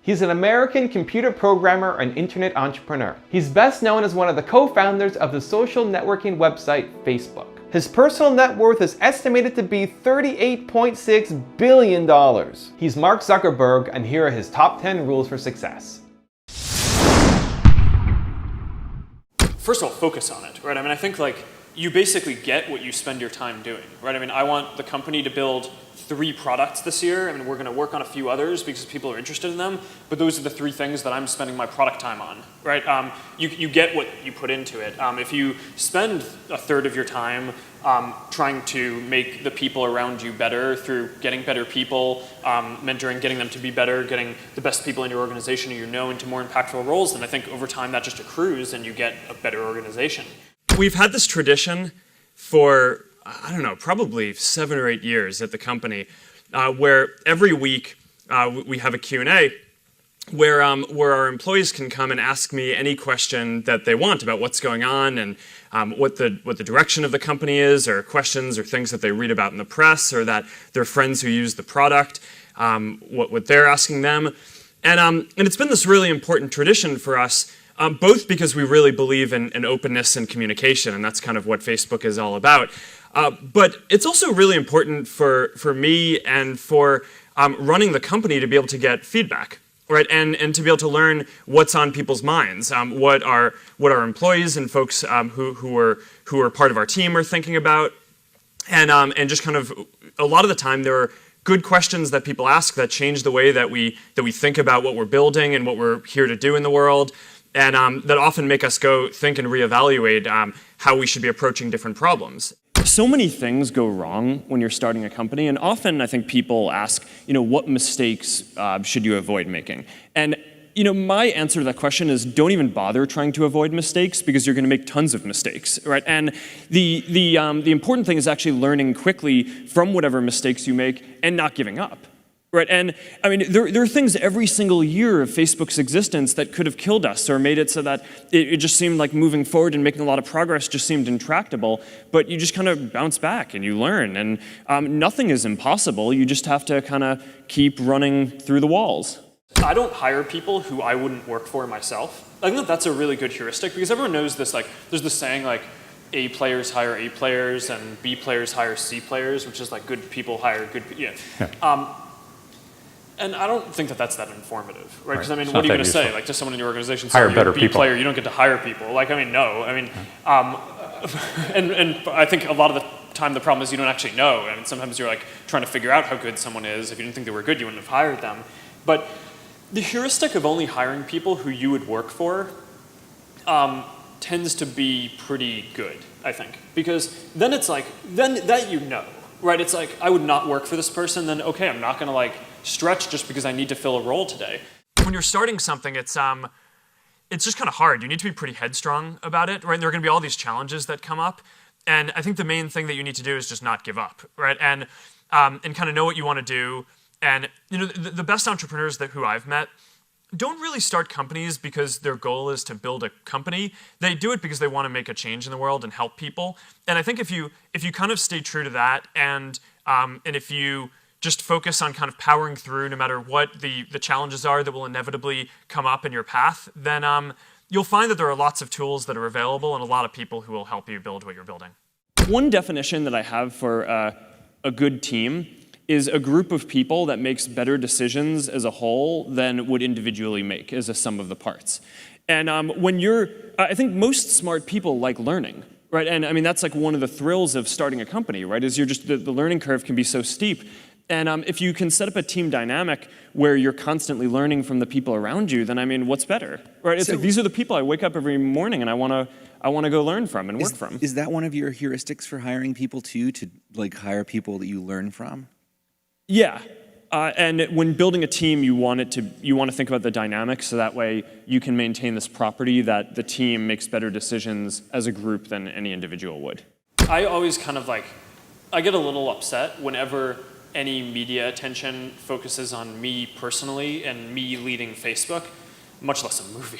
He's an American computer programmer and internet entrepreneur. He's best known as one of the co-founders of the social networking website Facebook. His personal net worth is estimated to be $38.6 billion. He's Mark Zuckerberg, and here are his top 10 rules for success. First of all, focus on it, right? I mean, I think like you basically get what you spend your time doing, right? I mean, I want the company to build 3 products this year. I mean, we're going to work on a few others because people are interested in them, but those are the 3 things that I'm spending my product time on, right? You get what you put into it. If you spend a third of your time trying to make the people around you better through getting better people, mentoring, getting them to be better, getting the best people in your organization who you know into more impactful roles, then I think over time that just accrues and you get a better organization. We've had this tradition for, I don't know, probably 7 or 8 years at the company, where every week we have a Q&A where our employees can come and ask me any question that they want about what's going on and what the direction of the company is, or questions or things that they read about in the press, or that their friends who use the product, what they're asking them. And it's been this really important tradition for us, both because we really believe in openness and communication, and that's kind of what Facebook is all about. But it's also really important for me and for running the company to be able to get feedback, right? And to be able to learn what's on people's minds, what our employees and folks who are part of our team are thinking about, and just kind of a lot of the time there are good questions that people ask that change the way that we think about what we're building and what we're here to do in the world. And that often make us go think and reevaluate how we should be approaching different problems. So many things go wrong when you're starting a company, and often I think people ask, what mistakes should you avoid making? And my answer to that question is don't even bother trying to avoid mistakes, because you're going to make tons of mistakes, right? And the important thing is actually learning quickly from whatever mistakes you make and not giving up. Right, and I mean, there are things every single year of Facebook's existence that could have killed us or made it so that it just seemed like moving forward and making a lot of progress just seemed intractable, but you just kind of bounce back and you learn, and nothing is impossible. You just have to kind of keep running through the walls. I don't hire people who I wouldn't work for myself. I think that's a really good heuristic, because everyone knows this, like, there's this saying like, A players hire A players and B players hire C players, which is like good people hire good people. Yeah. And I don't think that that's that informative, right? Because I mean, what are you going to say, like, to someone in your organization? Hire better people. Player, you don't get to hire people. Like, I mean, no. I mean, and I think a lot of the time the problem is you don't actually know. I mean, sometimes you're like trying to figure out how good someone is. If you didn't think they were good, you wouldn't have hired them. But the heuristic of only hiring people who you would work for tends to be pretty good, I think, because then it's like then that right? It's like, I would not work for this person. Then okay, I'm not going to like stretch just because I need to fill a role today. When you're starting something, it's just kind of hard. You need to be pretty headstrong about it, right? And there are going to be all these challenges that come up, and I think the main thing that you need to do is just not give up, right? And kind of know what you want to do. And the best entrepreneurs who I've met don't really start companies because their goal is to build a company. They do it because they want to make a change in the world and help people. And I think if you kind of stay true to that, and if you just focus on kind of powering through no matter what the challenges are that will inevitably come up in your path, then you'll find that there are lots of tools that are available and a lot of people who will help you build what you're building. One definition that I have for a good team is a group of people that makes better decisions as a whole than would individually make as a sum of the parts. And I think most smart people like learning, right? And I mean, that's like one of the thrills of starting a company, right? Is the learning curve can be so steep. And if you can set up a team dynamic where you're constantly learning from the people around you, then I mean, what's better, right? It's like, these are the people I wake up every morning and I want to go learn from and work from. Is that one of your heuristics for hiring people too, to like hire people that you learn from? Yeah, and when building a team, you want to think about the dynamics, so that way you can maintain this property that the team makes better decisions as a group than any individual would. I always kind of I get a little upset whenever any media attention focuses on me personally and me leading Facebook, much less a movie.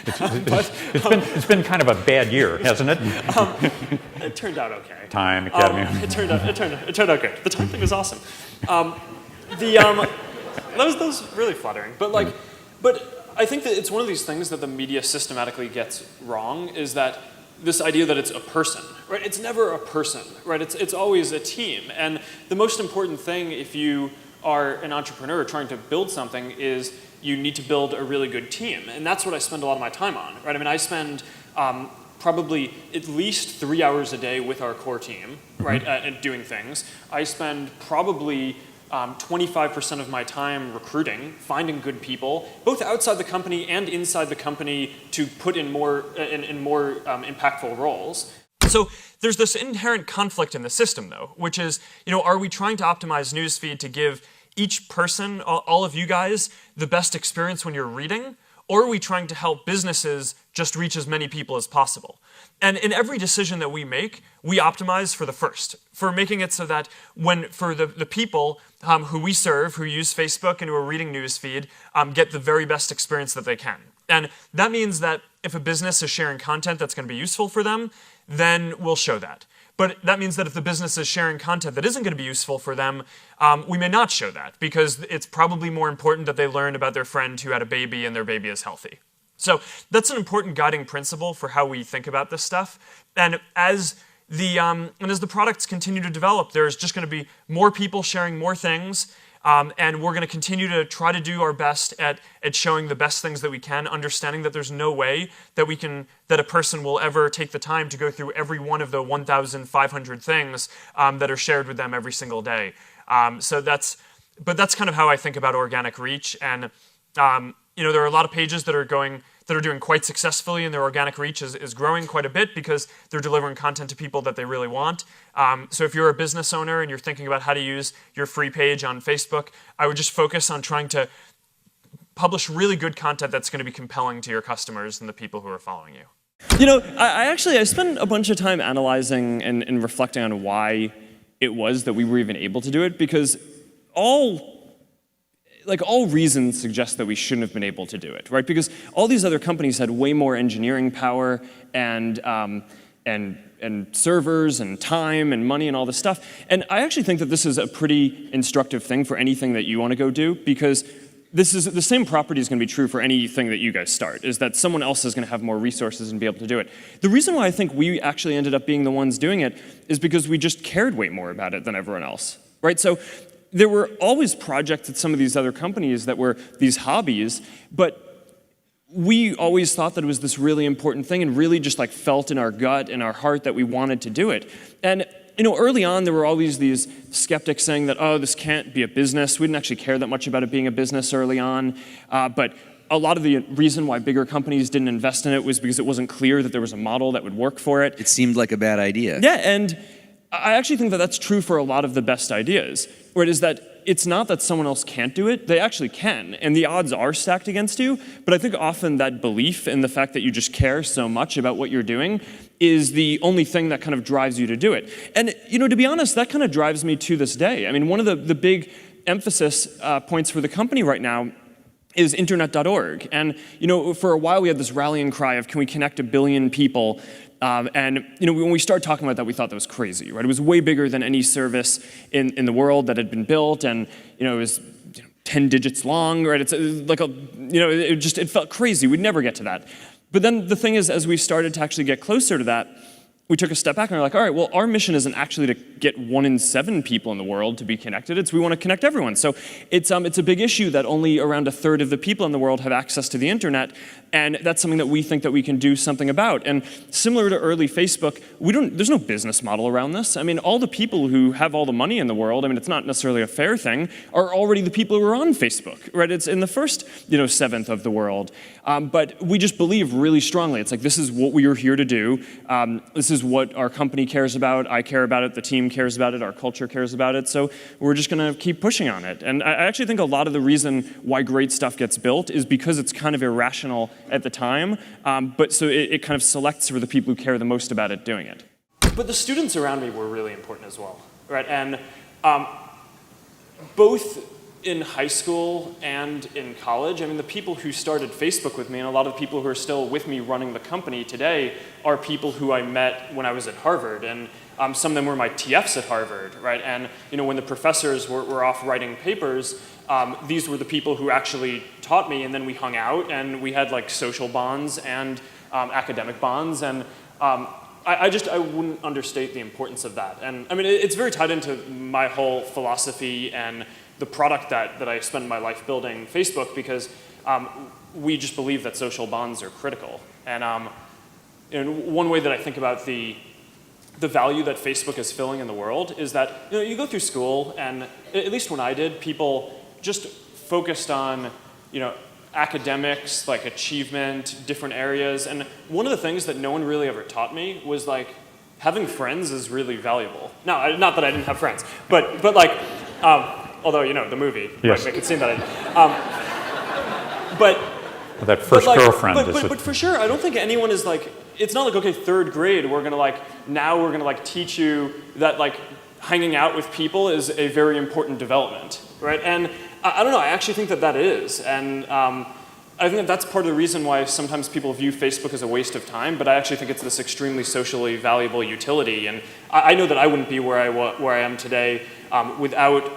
It's been kind of a bad year, hasn't it? It turned out okay. Time, Academy. It turned out good. The time thing was awesome. That was really flattering. But But I think that it's one of these things that the media systematically gets wrong, is that this idea that it's a person, right? It's never a person, right? It's always a team. And the most important thing if you are an entrepreneur trying to build something is you need to build a really good team. And that's what I spend a lot of my time on, right? I mean, I spend probably at least 3 hours a day with our core team, right, and doing things. I spend probably 25% of my time recruiting, finding good people, both outside the company and inside the company to put in more impactful roles. So there's this inherent conflict in the system, though, which is, are we trying to optimize newsfeed to give each person, all of you guys, the best experience when you're reading? Or are we trying to help businesses just reach as many people as possible? And in every decision that we make, we optimize for the first, for making it so that for the people who we serve, who use Facebook and who are reading newsfeed, get the very best experience that they can. And that means that if a business is sharing content that's going to be useful for them, then we'll show that. But that means that if the business is sharing content that isn't going to be useful for them, we may not show that, because it's probably more important that they learn about their friend who had a baby and their baby is healthy. So that's an important guiding principle for how we think about this stuff. And as the products continue to develop, there's just going to be more people sharing more things. And we're going to continue to try to do our best at showing the best things that we can, understanding that there's no way that a person will ever take the time to go through every one of the 1,500 things that are shared with them every single day. But that's kind of how I think about organic reach. And there are a lot of pages that are doing quite successfully, and their organic reach is growing quite a bit because they're delivering content to people that they really want. So if you're a business owner and you're thinking about how to use your free page on Facebook, I would just focus on trying to publish really good content that's going to be compelling to your customers and the people who are following you. I spent a bunch of time analyzing and reflecting on why it was that we were even able to do it, because all reasons suggest that we shouldn't have been able to do it, right? Because all these other companies had way more engineering power and servers and time and money and all this stuff. And I actually think that this is a pretty instructive thing for anything that you want to go do, because this is the same property is going to be true for anything that you guys start, is that someone else is going to have more resources and be able to do it. The reason why I think we actually ended up being the ones doing it is because we just cared way more about it than everyone else, right? So there were always projects at some of these other companies that were these hobbies, but we always thought that it was this really important thing and really just felt in our gut and our heart that we wanted to do it. And early on, there were always these skeptics saying that, oh, this can't be a business. We didn't actually care that much about it being a business early on. But a lot of the reason why bigger companies didn't invest in it was because it wasn't clear that there was a model that would work for it. It seemed like a bad idea. Yeah, and I actually think that that's true for a lot of the best ideas, where it is that it's not that someone else can't do it, they actually can, and the odds are stacked against you, but I think often that belief in the fact that you just care so much about what you're doing is the only thing that kind of drives you to do it. And, to be honest, that kind of drives me to this day. I mean, one of the big emphasis points for the company right now is internet.org. And, for a while we had this rallying cry of, can we connect 1 billion people? And when we started talking about that, we thought that was crazy, right? It was way bigger than any service in the world that had been built, and it was 10 digits long, right? It's like it felt crazy. We'd never get to that. But then the thing is, as we started to actually get closer to that, we took a step back and we're like, all right, well, our mission isn't actually to get 1 in 7 people in the world to be connected. We want to connect everyone. So it's a big issue that only around 1/3 of the people in the world have access to the internet, and that's something that we think that we can do something about. And similar to early Facebook, there's no business model around this. I mean, all the people who have all the money in the world, I mean, it's not necessarily a fair thing, are already the people who are on Facebook, right? It's in the first, 1/7 of the world. But we just believe really strongly. It's like, this is what we are here to do. This is what our company cares about. I care about it. The team cares about it. Our culture cares about it. So we're just going to keep pushing on it. And I actually think a lot of the reason why great stuff gets built is because it's kind of irrational at the time. But so it kind of selects for the people who care the most about it doing it. But the students around me were really important as well, right? And both in high school and in college, I mean, the people who started Facebook with me, and a lot of the people who are still with me running the company today, are people who I met when I was at Harvard. And some of them were my TFs at Harvard, right? And when the professors were off writing papers, these were the people who actually taught me, and then we hung out, and we had like social bonds and academic bonds, and I wouldn't understate the importance of that. And I mean, it's very tied into my whole philosophy and the product that I spend my life building, Facebook, because we just believe that social bonds are critical. And one way that I think about the value that Facebook is filling in the world is that you go through school, and at least when I did, people just focused on academics, like achievement, different areas. And one of the things that no one really ever taught me was like having friends is really valuable. Now, not that I didn't have friends, but like, although the movie yes. might make it seem that I. But that first girlfriend. But for sure, I don't think anyone is like. It's not like, okay, third grade, we're gonna teach you that like hanging out with people is a very important development, right? And I don't know, I actually think that is. And I think that's part of the reason why sometimes people view Facebook as a waste of time, but I actually think it's this extremely socially valuable utility. And I know that I wouldn't be where I am today without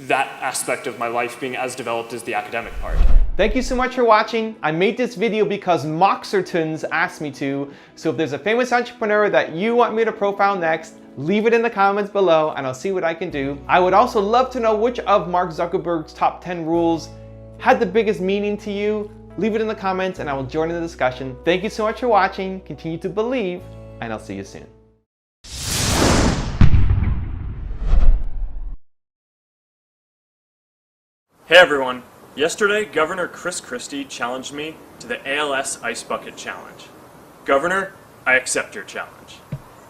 that aspect of my life being as developed as the academic part. Thank you so much for watching. I made this video because Moxertons asked me to. So if there's a famous entrepreneur that you want me to profile next, leave it in the comments below and I'll see what I can do. I would also love to know which of Mark Zuckerberg's top 10 rules had the biggest meaning to you. Leave it in the comments and I will join in the discussion. Thank you so much for watching. Continue to believe, and I'll see you soon. Hey everyone. Yesterday, Governor Chris Christie challenged me to the ALS Ice Bucket Challenge. Governor, I accept your challenge.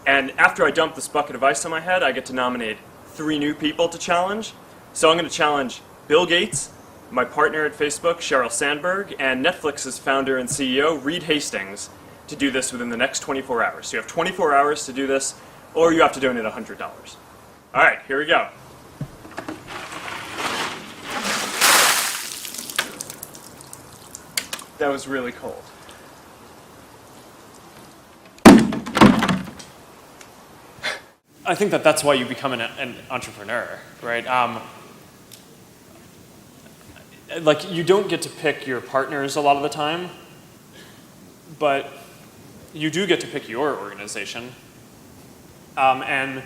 And after I dump this bucket of ice on my head, I get to nominate 3 new people to challenge. So I'm going to challenge Bill Gates, my partner at Facebook, Sheryl Sandberg, and Netflix's founder and CEO, Reed Hastings, to do this within the next 24 hours. So you have 24 hours to do this, or you have to donate $100. All right, here we go. That was really cold. I think that's why you become an entrepreneur, right? Like, you don't get to pick your partners a lot of the time, but you do get to pick your organization. And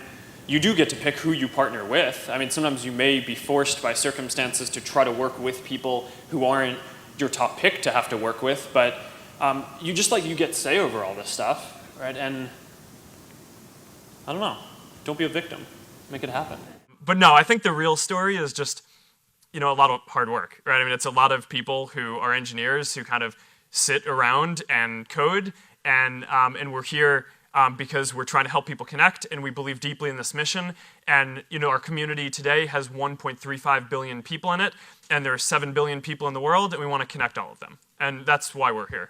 you do get to pick who you partner with. I mean, sometimes you may be forced by circumstances to try to work with people who aren't your top pick to have to work with, but you get say over all this stuff, right? And I don't know, don't be a victim, make it happen. But no, I think the real story is just, a lot of hard work, right? I mean, it's a lot of people who are engineers who kind of sit around and code, and we're here because we're trying to help people connect, and we believe deeply in this mission. And our community today has 1.35 billion people in it, and there are 7 billion people in the world, and we want to connect all of them. And that's why we're here.